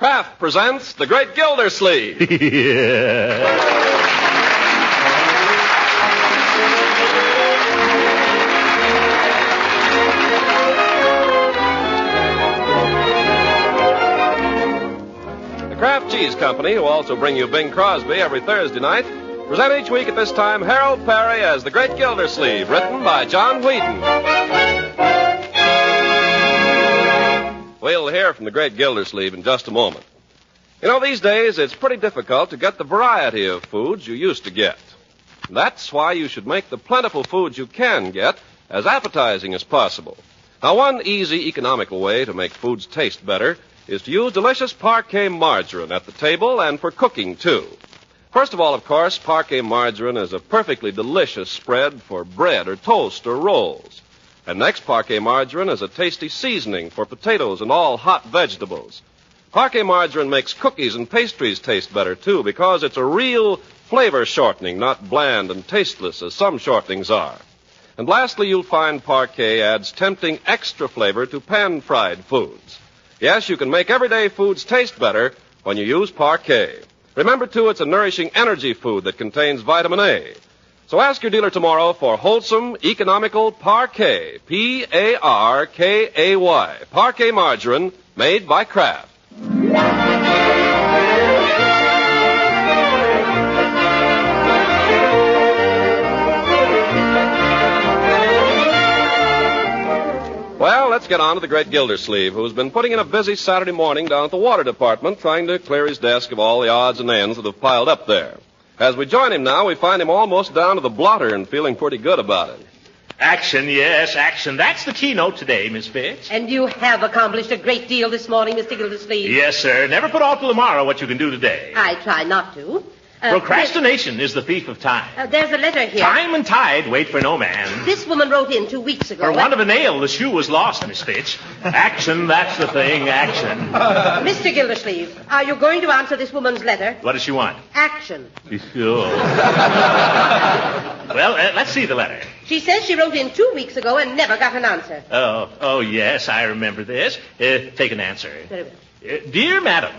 Kraft presents The Great Gildersleeve. The Kraft Cheese Company, who also bring you Bing Crosby every Thursday night, present each week at this time Harold Perry as The Great Gildersleeve, written by John Whedon. We'll hear from the Great Gildersleeve in just a moment. You know, these days it's pretty difficult to get the variety of foods you used to get. That's why you should make the plentiful foods you can get as appetizing as possible. Now, one easy, economical way to make foods taste better is to use delicious Parquet margarine at the table and for cooking, too. First of all, of course, Parquet margarine is a perfectly delicious spread for bread or toast or rolls. And next, Parquet margarine is a tasty seasoning for potatoes and all hot vegetables. Parquet margarine makes cookies and pastries taste better, too, because it's a real flavor shortening, not bland and tasteless as some shortenings are. And lastly, you'll find Parquet adds tempting extra flavor to pan-fried foods. Yes, you can make everyday foods taste better when you use Parquet. Remember, too, it's a nourishing energy food that contains vitamin A. So ask your dealer tomorrow for wholesome, economical Parquet, P-A-R-K-A-Y, Parquet margarine made by Kraft. Well, let's get on to the Great Gildersleeve, who's been putting in a busy Saturday morning down at the water department trying to clear his desk of all the odds and ends that have piled up there. As we join him now, we find him almost down to the blotter and feeling pretty good about it. Action, yes, action. That's the keynote today, Miss Fitz. And you have accomplished a great deal this morning, Mr. Gildersleeve. Yes, sir. Never put off till tomorrow what you can do today. I try not to. Procrastination is the thief of time. There's a letter here. Time and tide wait for no man. This woman wrote in 2 weeks ago. For want of a nail, the shoe was lost, Miss Fitch. Action, that's the thing, action. Mr. Gildersleeve, are you going to answer this woman's letter? What does she want? Action. Sure. Well, let's see the letter. She says she wrote in 2 weeks ago and never got an answer. Oh, yes, I remember this. Take an answer. Very well. Dear Madam,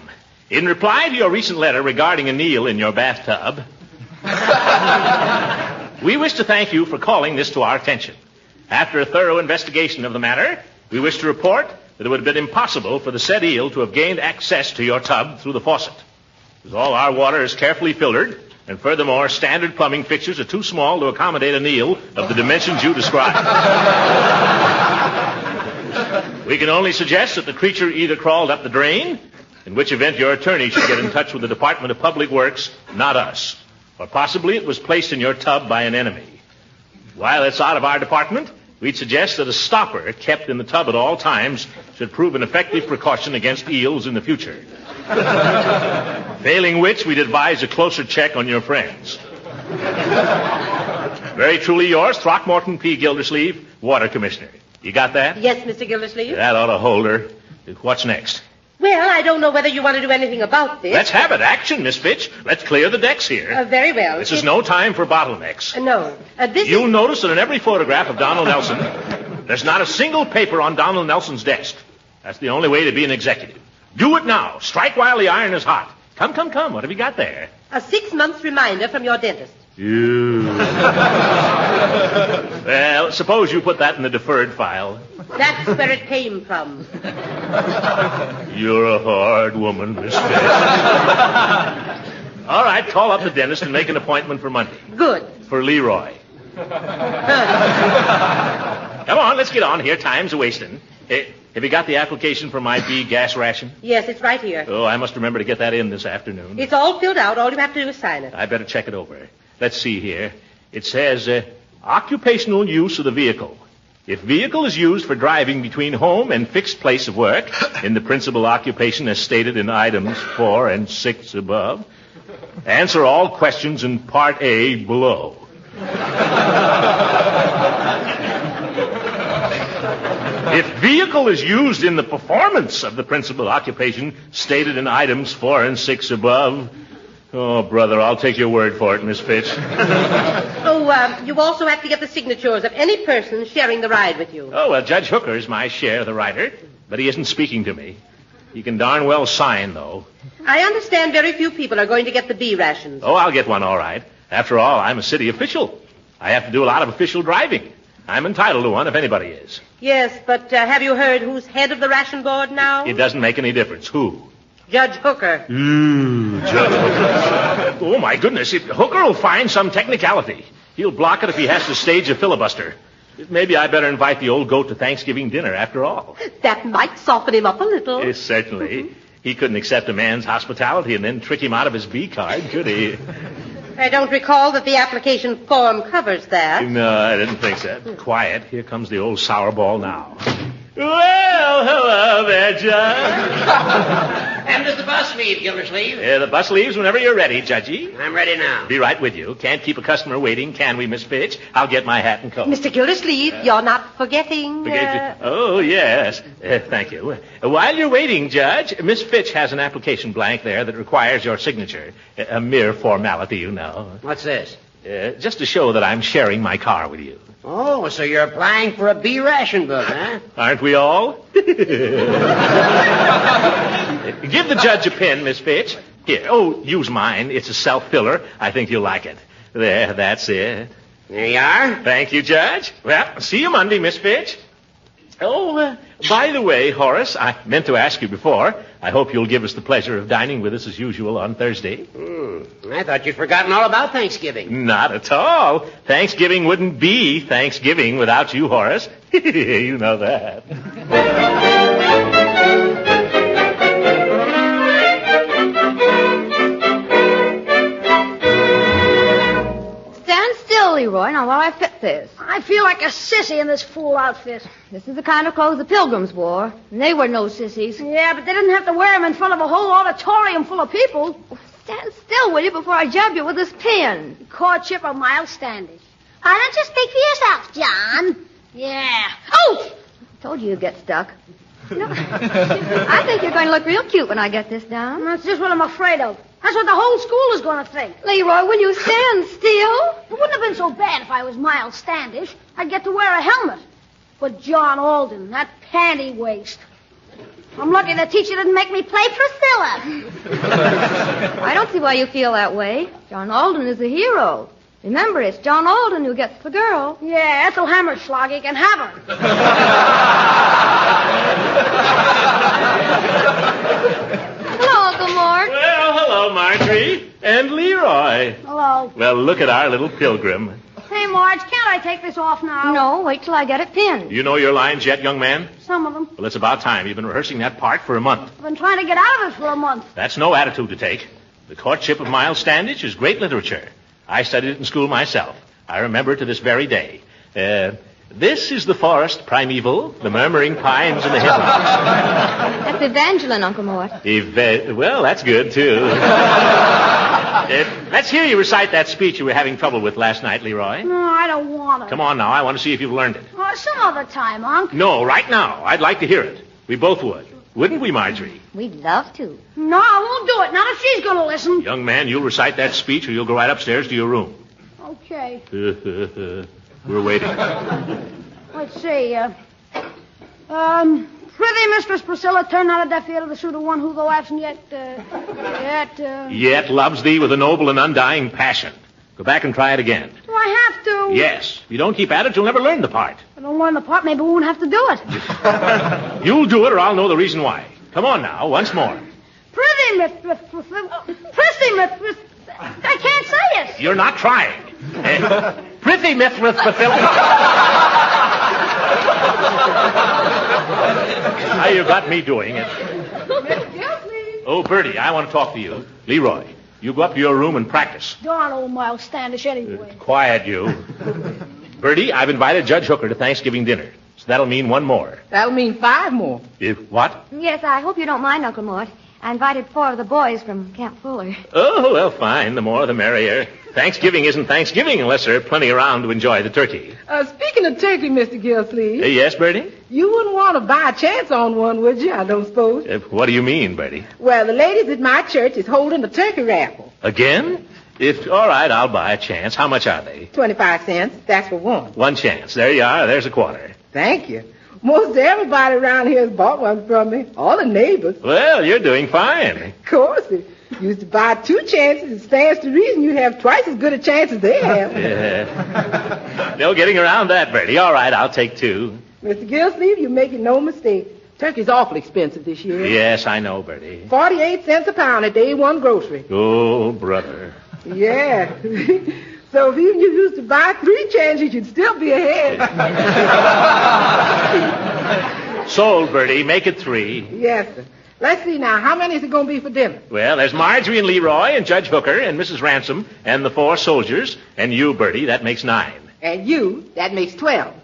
in reply to your recent letter regarding a Neil in your bathtub, we wish to thank you for calling this to our attention. After a thorough investigation of the matter, we wish to report that it would have been impossible for the said eel to have gained access to your tub through the faucet. As all our water is carefully filtered, and furthermore, standard plumbing fixtures are too small to accommodate an eel of the dimensions you describe. We can only suggest that the creature either crawled up the drain, in which event your attorney should get in touch with the Department of Public Works, not us. Or possibly it was placed in your tub by an enemy. While it's out of our department, we'd suggest that a stopper kept in the tub at all times should prove an effective precaution against eels in the future. Failing which, we'd advise a closer check on your friends. Very truly yours, Throckmorton P. Gildersleeve, Water Commissioner. You got that? Yes, Mr. Gildersleeve. That ought to hold her. What's next? Well, I don't know whether you want to do anything about this. Let's have it. Action, Miss Fitch. Let's clear the decks here. Very well. This is no time for bottlenecks. No. You'll notice that in every photograph of Donald Nelson, there's not a single paper on Donald Nelson's desk. That's the only way to be an executive. Do it now. Strike while the iron is hot. Come. What have you got there? A 6-month reminder from your dentist. You. Well, suppose you put that in the deferred file. That's where it came from. You're a hard woman, Miss Fitch. All right, call up the dentist and make an appointment for Monday. Good. For Leroy. Come on, let's get on here. Time's a-wasting. Have you got the application for my bee gas ration? Yes, it's right here. Oh, I must remember to get that in this afternoon. It's all filled out. All you have to do is sign it. I better check it over. Let's see here. It says, occupational use of the vehicle. If vehicle is used for driving between home and fixed place of work, in the principal occupation as stated in items 4 and 6 above, answer all questions in Part A below. If vehicle is used in the performance of the principal occupation stated in items 4 and 6 above, oh, brother, I'll take your word for it, Miss Fitch. You also have to get the signatures of any person sharing the ride with you. Oh, well, Judge Hooker's my share of the rider, but he isn't speaking to me. You can darn well sign, though. I understand very few people are going to get the B rations. Oh, I'll get one all right. After all, I'm a city official. I have to do a lot of official driving. I'm entitled to one if anybody is. Yes, but have you heard who's head of the ration board now? It doesn't make any difference. Who? Judge Hooker. Judge Hooker. Oh, my goodness. Hooker will find some technicality. He'll block it if he has to stage a filibuster. Maybe I better invite the old goat to Thanksgiving dinner after all. That might soften him up a little. Yes, certainly. He couldn't accept a man's hospitality and then trick him out of his B card, could he? I don't recall that the application form covers that. No, I didn't think so. Quiet. Here comes the old sourball now. Well, hello there, Judge. When does the bus leave, Gildersleeve? The bus leaves whenever you're ready, Judgy. I'm ready now. Be right with you. Can't keep a customer waiting, can we, Miss Fitch? I'll get my hat and coat. Mr. Gildersleeve, you're not forgetting... Oh, yes. Thank you. While you're waiting, Judge, Miss Fitch has an application blank there that requires your signature. A mere formality, you know. What's this? Just to show that I'm sharing my car with you. Oh, so you're applying for a B ration book, huh? Aren't we all? Give the judge a pen, Miss Fitch. Here. Oh, use mine. It's a self-filler. I think you'll like it. There, that's it. There you are. Thank you, Judge. Well, see you Monday, Miss Fitch. Oh, by the way, Horace, I meant to ask you before. I hope you'll give us the pleasure of dining with us as usual on Thursday. I thought you'd forgotten all about Thanksgiving. Not at all. Thanksgiving wouldn't be Thanksgiving without you, Horace. You know that. Stand still, Leroy, now while I fit this. I feel like a sissy in this fool outfit. This is the kind of clothes the Pilgrims wore, and they were no sissies. Yeah, but they didn't have to wear them in front of a whole auditorium full of people. Stand still, will you, before I jab you with this pin? Courtship of Miles Standish. Why don't you speak for yourself, John? Yeah. Oh! I told you you'd get stuck. You know, I think you're going to look real cute when I get this down. That's just what I'm afraid of. That's what the whole school is going to think. Leroy, will you stand still? It wouldn't have been so bad if I was Miles Standish. I'd get to wear a helmet. But John Alden, that panty waist. I'm lucky the teacher didn't make me play Priscilla. I don't see why you feel that way. John Alden is a hero. Remember, it's John Alden who gets the girl. Yeah, Ethel Hammerschlag, he can have her. Hello, Uncle Mort. Well, hello, Marjorie. And Leroy. Hello. Well, look at our little pilgrim. Hey, Marge, can't I take this off now? No, wait till I get it pinned. You know your lines yet, young man? Some of them. Well, it's about time. You've been rehearsing that part for a month. I've been trying to get out of it for a month. That's no attitude to take. The Courtship of Miles Standish is great literature. I studied it in school myself. I remember it to this very day. This is the forest primeval, the murmuring pines and the hemlocks. That's Evangeline, Uncle Mort. Well, that's good, too. Let's hear you recite that speech you were having trouble with last night, Leroy. No, I don't want to. Come on now. I want to see if you've learned it. Some other time, Unc. No, right now. I'd like to hear it. We both would. Wouldn't we, Marjorie? We'd love to. No, I won't do it. Not if she's going to listen. Young man, you'll recite that speech or you'll go right upstairs to your room. Okay. We're waiting. Let's see. Prithee, Mistress Priscilla, turn not a deaf ear to the suitor one who, though absent Yet loves thee with a noble and undying passion. Go back and try it again. Do I have to? Yes. If you don't keep at it, you'll never learn the part. If I don't learn the part, maybe we won't have to do it. You'll do it or I'll know the reason why. Come on now, once more. Prithee, Mistress I can't say it. You're not trying. Prithee, Mistress Priscilla. Now you got me doing it. Oh, Bertie, I want to talk to you. Leroy, you go up to your room and practice. Darn old Miles Standish anyway. Quiet, you. Bertie, I've invited Judge Hooker to Thanksgiving dinner. So that'll mean one more. That'll mean 5 more. What? Yes, I hope you don't mind, Uncle Mort. I invited 4 of the boys from Camp Fuller. Oh, well, fine. The more the merrier. Thanksgiving isn't Thanksgiving unless there are plenty around to enjoy the turkey. Speaking of turkey, Mr. Gilsleeve. Yes, Bertie? You wouldn't want to buy a chance on one, would you? I don't suppose. What do you mean, Bertie? Well, the ladies at my church is holding a turkey raffle. Again? All right, I'll buy a chance. How much are they? 25 cents. That's for one. 1 chance. There you are. There's a quarter. Thank you. Most everybody around here has bought one from me. All the neighbors. Well, you're doing fine. Of course. If you used to buy 2 chances, it stands to reason you have twice as good a chance as they have. Yeah. No getting around that, Bertie. All right, I'll take 2. Mr. Gillsleeve, you're making no mistake. Turkey's awful expensive this year. Yes, I know, Bertie. 48 cents a pound at Day One Grocery. Oh, brother. Yeah. So if even you used to buy 3 chances, you'd still be ahead. Sold, Bertie. Make it 3. Yes, sir. Let's see now. How many is it going to be for dinner? Well, there's Marjorie and Leroy and Judge Hooker and Mrs. Ransom and the 4 soldiers. And you, Bertie, that makes 9. And you, that makes 12. Oh,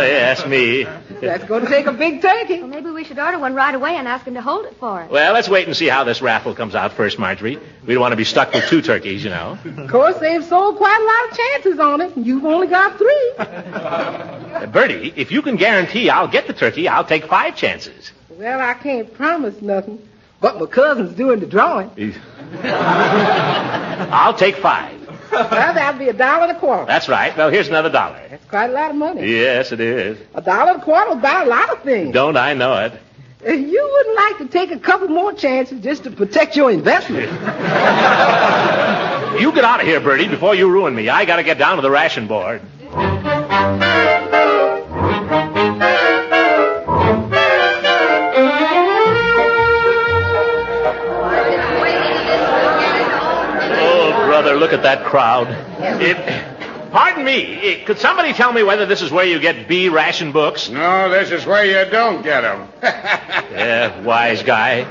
yes, me. That's going to take a big turkey. Well, maybe we should order one right away and ask him to hold it for us. Well, let's wait and see how this raffle comes out first, Marjorie. We don't want to be stuck with 2 turkeys, you know. Of course, they've sold quite a lot of chances on it, and you've only got 3. Bertie, if you can guarantee I'll get the turkey, I'll take 5 chances. Well, I can't promise nothing, but my cousin's doing the drawing. I'll take 5. Well, that'd be $1.25. That's right. Well, here's another $1. That's quite a lot of money. Yes, it is. $1.25 will buy a lot of things. Don't I know it? You wouldn't like to take a couple more chances just to protect your investment. You get out of here, Bertie, before you ruin me. I got to get down to the ration board. Look at that crowd. Pardon me, could somebody tell me whether this is where you get B ration books? No, this is where you don't get them. Yeah, wise guy.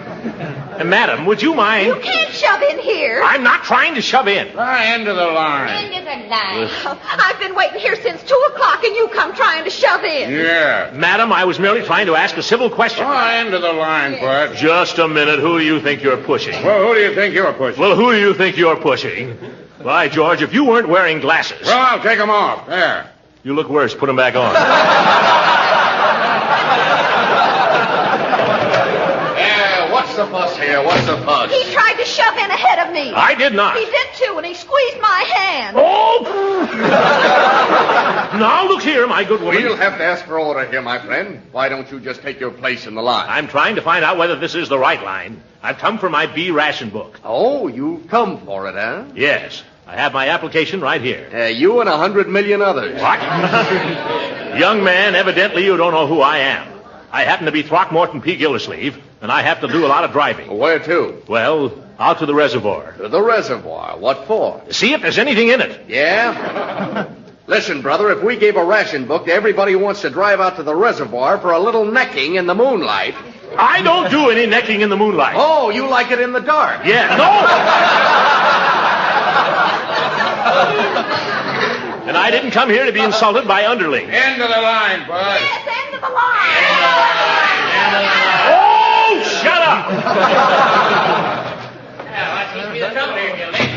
Madam, would you mind? You can't shove in here. I'm not trying to shove in. Try into the line. Into the line. I've been waiting here since 2 o'clock, and you come trying to shove in. Yeah. Madam, I was merely trying to ask a civil question. Try into the line, Bud. Just a minute. Who do you think you're pushing? Well, who do you think you're pushing? Well, who do you think you're pushing? Why, George, if you weren't wearing glasses... Well, I'll take them off. There. You look worse. Put them back on. Yeah, what's the fuss here? What's the fuss? He tried to shove in ahead of me. I did not. He did, too, and he squeezed my hand. Oh! Now, look here, my good woman. We'll have to ask for order here, my friend. Why don't you just take your place in the line? I'm trying to find out whether this is the right line. I've come for my B ration book. Oh, you've come for it, huh? Yes. I have my application right here. You and 100 million others. What? Young man, evidently you don't know who I am. I happen to be Throckmorton P. Gildersleeve, and I have to do a lot of driving. Where to? Well, out to the reservoir. To the reservoir. What for? See if there's anything in it. Yeah? Listen, brother, if we gave a ration book to everybody who wants to drive out to the reservoir for a little necking in the moonlight... I don't do any necking in the moonlight. Oh, you like it in the dark? Yeah, no! And I didn't come here to be insulted by underlings. Into the line, Bud. Yes, end of the line. Oh, shut up!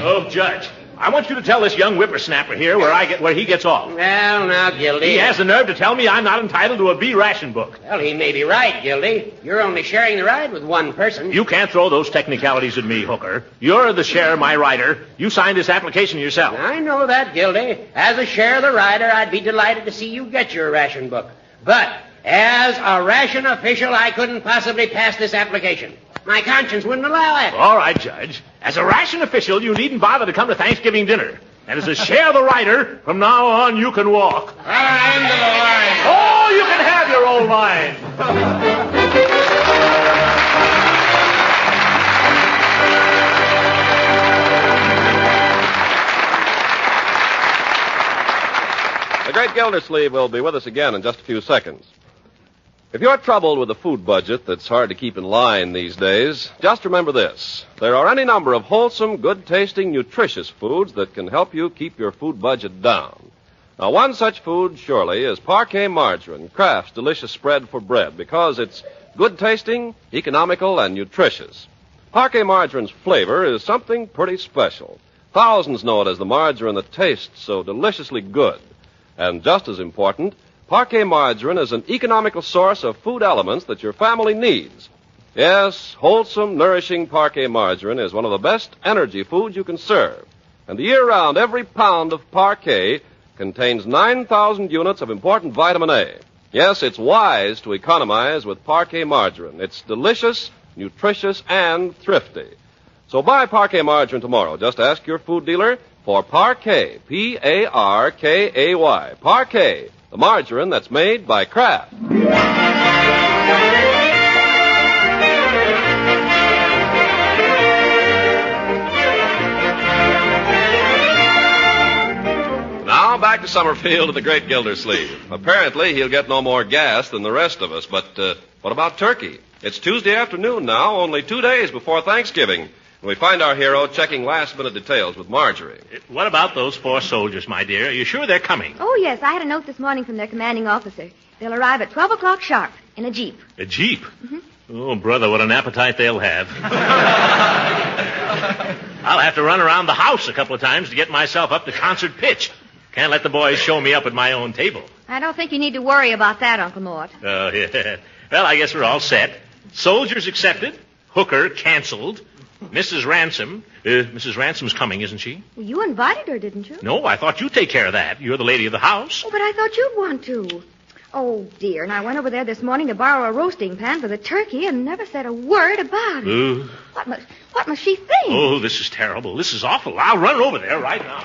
Oh, Judge, I want you to tell this young whippersnapper here where he gets off. Well, now, Gildy. He has the nerve to tell me I'm not entitled to a B ration book. Well, he may be right, Gildy. You're only sharing the ride with one person. You can't throw those technicalities at me, Hooker. You're the share of my rider. You signed this application yourself. I know that, Gildy. As a share of the rider, I'd be delighted to see you get your ration book. But as a ration official, I couldn't possibly pass this application. My conscience wouldn't allow it. All right, Judge. As a ration official, you needn't bother to come to Thanksgiving dinner. And as a share of the rider, from now on, you can walk. Into the line. Oh, you can have your old line. The great Gildersleeve will be with us again in just a few seconds. If you're troubled with a food budget that's hard to keep in line these days, just remember this. There are any number of wholesome, good-tasting, nutritious foods that can help you keep your food budget down. Now, one such food, surely, is Parquet Margarine, Kraft's delicious spread for bread, because it's good-tasting, economical, and nutritious. Parquet Margarine's flavor is something pretty special. Thousands know it as the margarine that tastes so deliciously good. And just as important, Parquet Margarine is an economical source of food elements that your family needs. Yes, wholesome, nourishing Parquet Margarine is one of the best energy foods you can serve. And year-round, every pound of Parquet contains 9,000 units of important vitamin A. Yes, it's wise to economize with Parquet margarine. It's delicious, nutritious, and thrifty. So buy Parquet margarine tomorrow. Just ask your food dealer for Parquet, Parkay. Parquet, the margarine that's made by Kraft. Now back to Summerfield and the great Gildersleeve. Apparently he'll get no more gas than the rest of us, but what about turkey? It's Tuesday afternoon now, only 2 days before Thanksgiving. And we find our hero checking last-minute details with Marjorie. What about those 4 soldiers, my dear? Are you sure they're coming? Oh, yes. I had a note this morning from their commanding officer. They'll arrive at 12 o'clock sharp in a jeep. A jeep? Mm-hmm. Oh, brother, what an appetite they'll have. I'll have to run around the house a couple of times to get myself up to concert pitch. Can't let the boys show me up at my own table. I don't think you need to worry about that, Uncle Mort. Oh, yeah. Well, I guess we're all set. Soldiers accepted. Hooker canceled. Mrs. Ransom's coming, isn't she? Well, you invited her, didn't you? No, I thought you'd take care of that. You're the lady of the house. Oh, but I thought you'd want to. Oh, dear, and I went over there this morning to borrow a roasting pan for the turkey and never said a word about it. What must she think? Oh, this is terrible. This is awful. I'll run over there right now.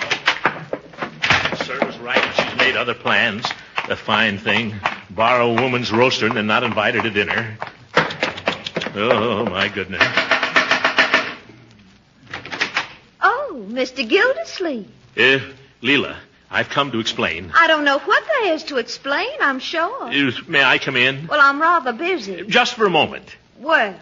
Serves right. She's made other plans. A fine thing. Borrow a woman's roaster and then not invite her to dinner. Oh, my goodness. Oh, Mr. Gildersleeve. Leela, I've come to explain. I don't know what there is to explain, I'm sure. May I come in? Well, I'm rather busy. Just for a moment. Well.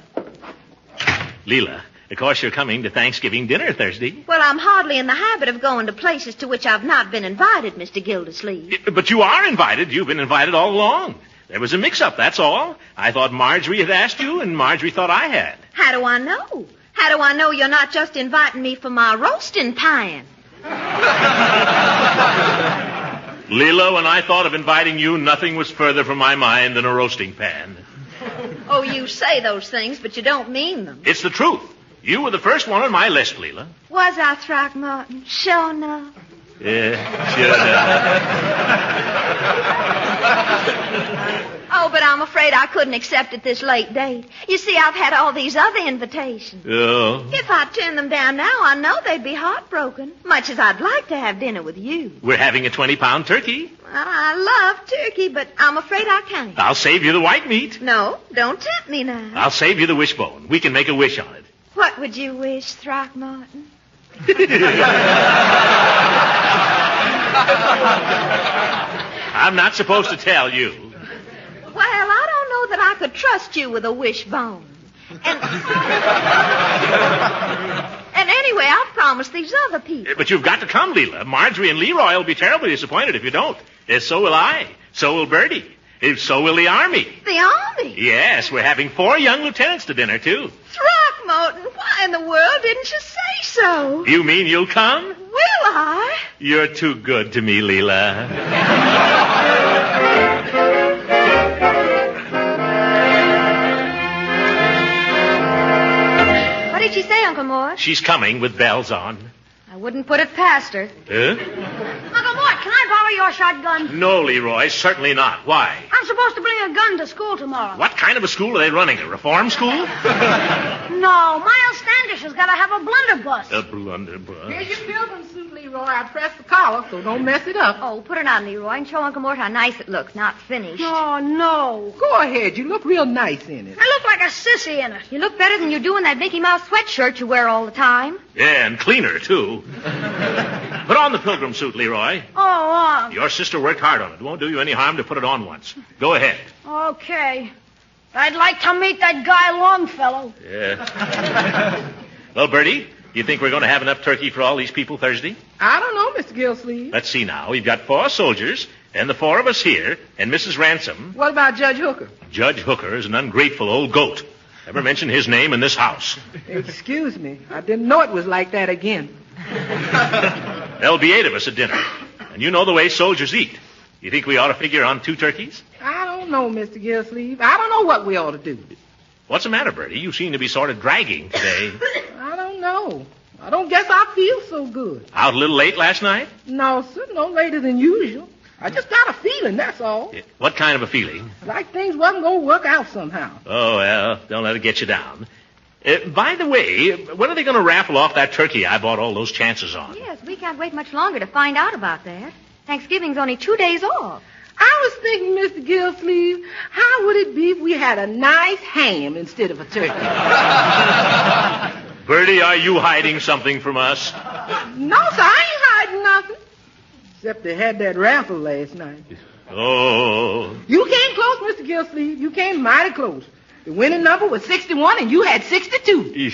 Leela, of course you're coming to Thanksgiving dinner Thursday. Well, I'm hardly in the habit of going to places to which I've not been invited, Mr. Gildersleeve. But you are invited. You've been invited all along. There was a mix-up, that's all. I thought Marjorie had asked you, and Marjorie thought I had. How do I know? How do I know you're not just inviting me for my roasting pan? Leela, when I thought of inviting you, nothing was further from my mind than a roasting pan. Oh, you say those things, but you don't mean them. It's the truth. You were the first one on my list, Leela. Was I, Throckmorton? Sure enough. Yeah, sure enough. Oh, but I'm afraid I couldn't accept at this late date. You see, I've had all these other invitations. Oh. If I turned them down now, I know they'd be heartbroken, much as I'd like to have dinner with you. We're having a 20-pound turkey. Well, I love turkey, but I'm afraid I can't. I'll save you the white meat. No, don't tempt me now. I'll save you the wishbone. We can make a wish on it. What would you wish, Throckmorton? I'm not supposed to tell you. Well, I don't know that I could trust you with a wishbone. And anyway, I've promised these other people. But you've got to come, Leela. Marjorie and Leroy will be terribly disappointed if you don't. So will I. So will Bertie. So will the Army. The Army? Yes, we're having 4 young lieutenants to dinner, too. Throckmorton, why in the world didn't you say so? You mean you'll come? Will I? You're too good to me, Leela. What did she say, Uncle Mort? She's coming with bells on. I wouldn't put it past her. Huh? Uncle Mort, can I borrow your shotgun? No, Leroy, certainly not. Why? I'm supposed to bring a gun to school tomorrow. What kind of a school are they running? A reform school? No, Miles Standish has got to have a blunderbuss. A blunderbuss. Here's your pilgrim suit, Leroy. I pressed the collar, so don't mess it up. Oh, put it on, Leroy, and show Uncle Mort how nice it looks, not finished. Oh, no. Go ahead. You look real nice in it. I look like a sissy in it. You look better than you do in that Mickey Mouse sweatshirt you wear all the time. Yeah, and cleaner, too. Put on the pilgrim suit, Leroy. Oh, Your sister worked hard on it. It won't do you any harm to put it on once. Go ahead. Okay. I'd like to meet that guy Longfellow. Yeah. Well, Bertie, you think we're going to have enough turkey for all these people Thursday? I don't know, Mr. Gildersleeve. Let's see now. We've got 4 soldiers, and the 4 of us here, and Mrs. Ransom. What about Judge Hooker? Judge Hooker is an ungrateful old goat. Never mention his name in this house. Excuse me. I didn't know it was like that again. There'll be 8 of us at dinner. And you know the way soldiers eat. You think we ought to figure on 2 turkeys? I don't know, Mr. Gildersleeve. I don't know what we ought to do. What's the matter, Bertie? You seem to be sort of dragging today. I don't know. I don't guess I feel so good. Out a little late last night? No, sir, no later than usual. I just got a feeling, that's all. What kind of a feeling? Like things wasn't going to work out somehow. Oh, well, don't let it get you down. By the way, when are they going to raffle off that turkey I bought all those chances on? Yes, we can't wait much longer to find out about that. Thanksgiving's only 2 days off. I was thinking, Mr. Gillsleeve, how would it be if we had a nice ham instead of a turkey? Bertie, are you hiding something from us? No, sir, I ain't hiding nothing. Except they had that raffle last night. Oh. You came close, Mr. Gillsleeve. You came mighty close. The winning number was 61, and you had 62.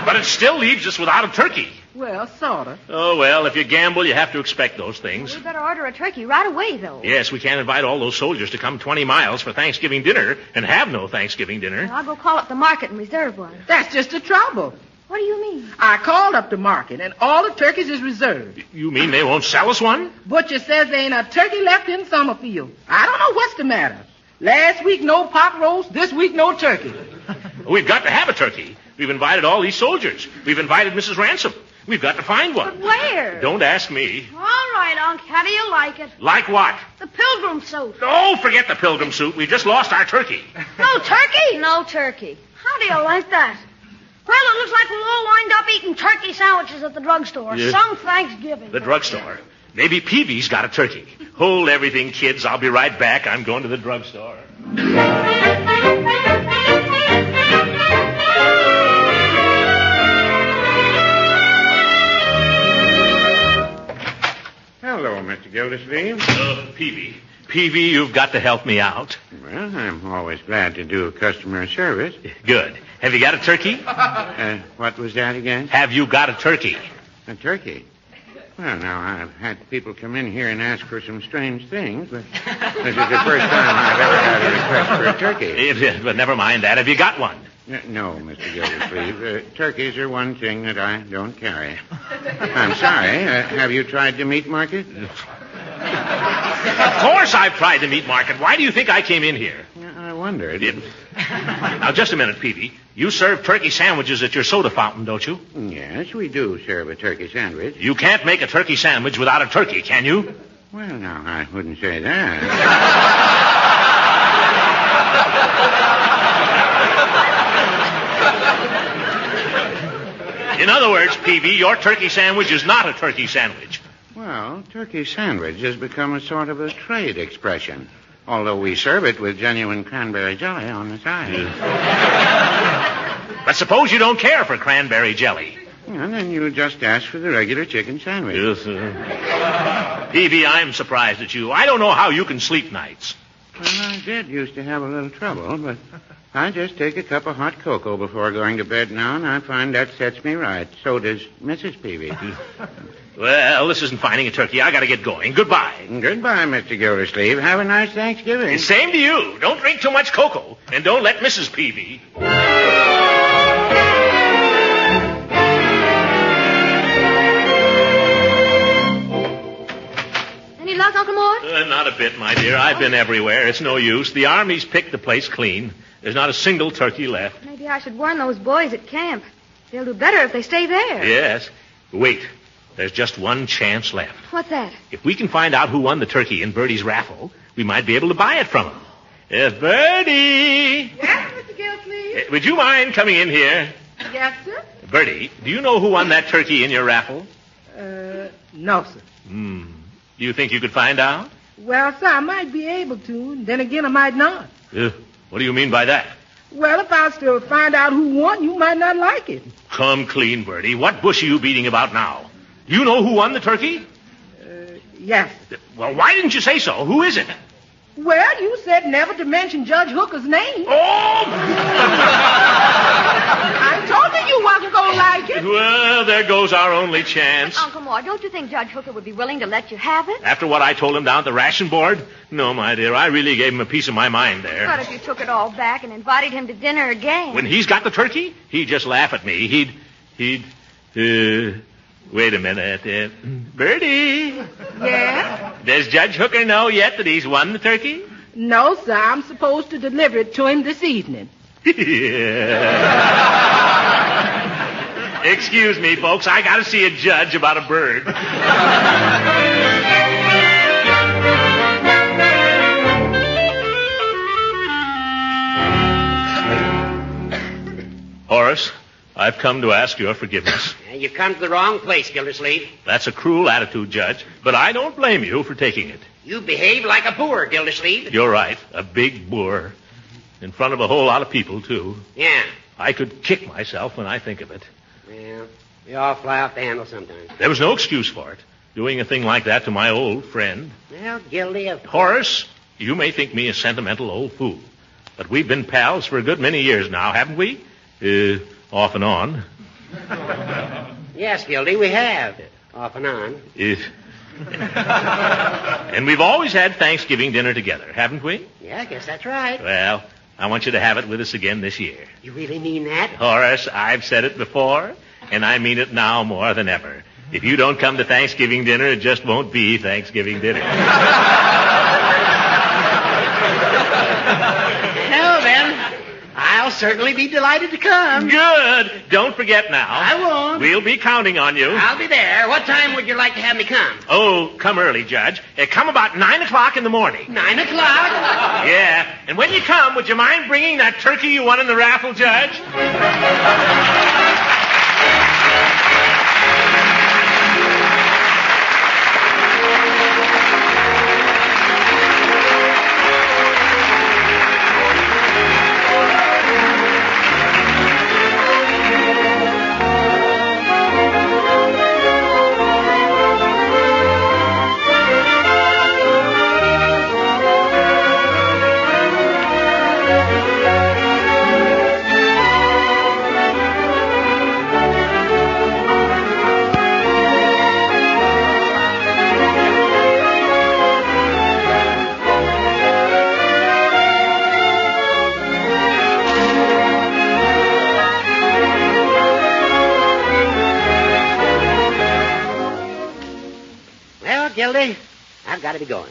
But it still leaves us without a turkey. Well, sort of. Oh, well, if you gamble, you have to expect those things. We better order a turkey right away, though. Yes, we can't invite all those soldiers to come 20 miles for Thanksgiving dinner and have no Thanksgiving dinner. Well, I'll go call up the market and reserve one. That's just the trouble. What do you mean? I called up the market, and all the turkeys is reserved. You mean they won't sell us one? Butcher says there ain't a turkey left in Summerfield. I don't know what's the matter. Last week, no pot roast. This week, no turkey. We've got to have a turkey. We've invited all these soldiers. We've invited Mrs. Ransom. We've got to find one. But where? Don't ask me. All right, Unc. How do you like it? Like what? The pilgrim suit. Oh, forget the pilgrim suit. We just lost our turkey. No turkey? No turkey. How do you like that? Well, it looks like we'll all wind up eating turkey sandwiches at the drugstore. Yeah. Some Thanksgiving. The drugstore. Maybe Peavy's got a turkey. Hold everything, kids. I'll be right back. I'm going to the drugstore. Hello, Mr. Gildersleeve. Peavy. Peavy, you've got to help me out. Well, I'm always glad to do customer service. Good. Have you got a turkey? What was that again? Have you got a turkey? A turkey? Well, now, I've had people come in here and ask for some strange things, but this is the first time I've ever had a request for a turkey. But never mind that. Have you got one? No, Mr. Gildersleeve. Turkeys are one thing that I don't carry. I'm sorry. Have you tried the meat market? Of course I've tried the meat market. Why do you think I came in here? I wondered. Now, just a minute, Peavy. You serve turkey sandwiches at your soda fountain, don't you? Yes, we do serve a turkey sandwich. You can't make a turkey sandwich without a turkey, can you? Well, now, I wouldn't say that. In other words, Peavy, your turkey sandwich is not a turkey sandwich. Well, turkey sandwich has become a sort of a trade expression, although we serve it with genuine cranberry jelly on the side. But suppose you don't care for cranberry jelly. And then you just ask for the regular chicken sandwich. Yes, Peavy, I'm surprised at you. I don't know how you can sleep nights. Well, I did used to have a little trouble, but I just take a cup of hot cocoa before going to bed now, and I find that sets me right. So does Mrs. Peavy. Well, this isn't finding a turkey. I got to get going. Goodbye. Goodbye, Mr. Gildersleeve. Have a nice Thanksgiving. Same to you. Don't drink too much cocoa, and don't let Mrs. Peavy. Any luck, Uncle Mort? Not a bit, my dear. I've been everywhere. It's no use. The Army's picked the place clean. There's not a single turkey left. Maybe I should warn those boys at camp. They'll do better if they stay there. Yes. Wait. There's just one chance left. What's that? If we can find out who won the turkey in Bertie's raffle, we might be able to buy it from him. Bertie! Yes, Mr. Gilsleeve? Would you mind coming in here? Yes, sir? Bertie, do you know who won that turkey in your raffle? No, sir. Do you think you could find out? Well, sir, I might be able to, and then again I might not. What do you mean by that? Well, if I was to find out who won, you might not like it. Come clean, Bertie. What bush are you beating about now? Do you know who won the turkey? Yes. Well, why didn't you say so? Who is it? Well, you said never to mention Judge Hooker's name. Oh! I told you wasn't going to like it. Well, there goes our only chance. Uncle Mort, don't you think Judge Hooker would be willing to let you have it? After what I told him down at the ration board? No, my dear, I really gave him a piece of my mind there. What if you took it all back and invited him to dinner again? When he's got the turkey, he'd just laugh at me. Wait a minute. Bertie. Yeah? Does Judge Hooker know yet that he's won the turkey? No, sir. I'm supposed to deliver it to him this evening. Excuse me, folks. I got to see a judge about a bird. Horace, I've come to ask your forgiveness. You come to the wrong place, Gildersleeve. That's a cruel attitude, Judge, but I don't blame you for taking it. You behave like a boor, Gildersleeve. You're right, a big boor. In front of a whole lot of people, too. Yeah. I could kick myself when I think of it. Well, we all fly off the handle sometimes. There was no excuse for it, doing a thing like that to my old friend. Well, Gildy, of Horace, you may think me a sentimental old fool, but we've been pals for a good many years now, haven't we? Off and on. Yes, Gildy, we have. Off and on. And we've always had Thanksgiving dinner together, haven't we? Yeah, I guess that's right. Well, I want you to have it with us again this year. You really mean that? Horace, I've said it before, and I mean it now more than ever. If you don't come to Thanksgiving dinner, it just won't be Thanksgiving dinner. Well, then, I'll certainly be delighted to come. Good. Don't forget now. I won't. We'll be counting on you. I'll be there. What time would you like to have me come? Oh, come early, Judge. Come about 9 o'clock in the morning. 9 o'clock? Yeah. And when you come, would you mind bringing that turkey you won in the raffle, Judge? Gildy, I've got to be going.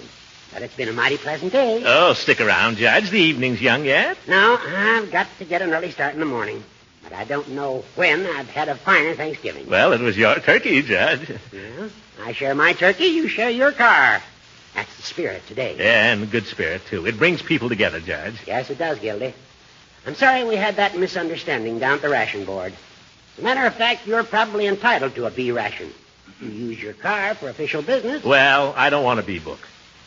But it's been a mighty pleasant day. Oh, stick around, Judge. The evening's young yet. No, I've got to get an early start in the morning. But I don't know when I've had a finer Thanksgiving. Well, it was your turkey, Judge. Yeah, I share my turkey, you share your car. That's the spirit today. Yeah, and good spirit, too. It brings people together, Judge. Yes, it does, Gildy. I'm sorry we had that misunderstanding down at the ration board. As a matter of fact, you're probably entitled to a B ration. You use your car for official business. Well, I don't want a B book.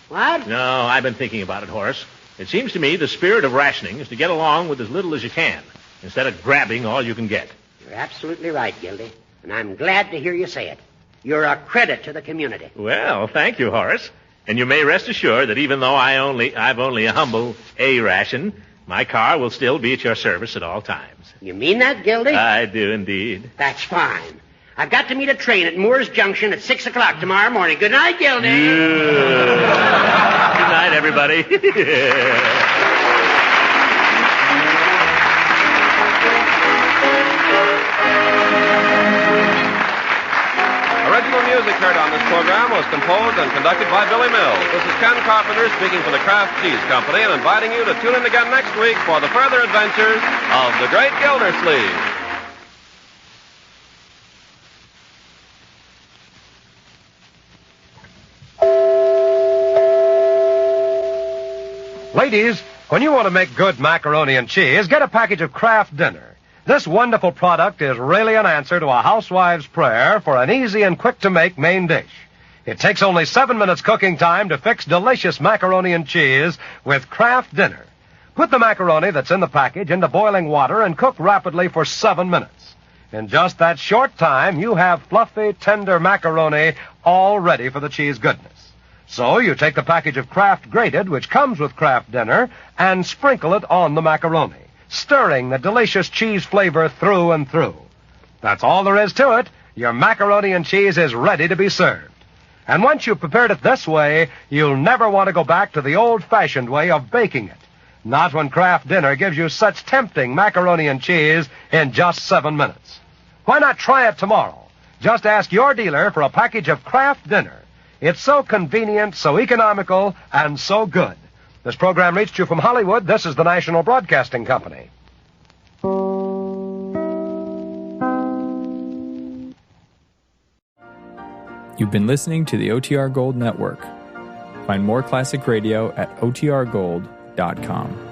What? No, I've been thinking about it, Horace. It seems to me the spirit of rationing is to get along with as little as you can, instead of grabbing all you can get. You're absolutely right, Gildy. And I'm glad to hear you say it. You're a credit to the community. Well, thank you, Horace. And you may rest assured that even though I've only a humble A ration, my car will still be at your service at all times. You mean that, Gildy? I do indeed. That's fine. I've got to meet a train at Moore's Junction at 6 o'clock tomorrow morning. Good night, Gildy. Good night, everybody. Original music heard on this program was composed and conducted by Billy Mills. This is Ken Carpenter speaking for the Kraft Cheese Company and inviting you to tune in again next week for the further adventures of the Great Gildersleeve. Ladies, when you want to make good macaroni and cheese, get a package of Kraft Dinner. This wonderful product is really an answer to a housewife's prayer for an easy and quick-to-make main dish. It takes only 7 minutes cooking time to fix delicious macaroni and cheese with Kraft Dinner. Put the macaroni that's in the package into boiling water and cook rapidly for 7 minutes. In just that short time, you have fluffy, tender macaroni all ready for the cheese goodness. So you take the package of Kraft Grated, which comes with Kraft Dinner, and sprinkle it on the macaroni, stirring the delicious cheese flavor through and through. That's all there is to it. Your macaroni and cheese is ready to be served. And once you've prepared it this way, you'll never want to go back to the old-fashioned way of baking it. Not when Kraft Dinner gives you such tempting macaroni and cheese in just 7 minutes. Why not try it tomorrow? Just ask your dealer for a package of Kraft Dinner. It's so convenient, so economical, and so good. This program reached you from Hollywood. This is the National Broadcasting Company. You've been listening to the OTR Gold Network. Find more classic radio at otrgold.com.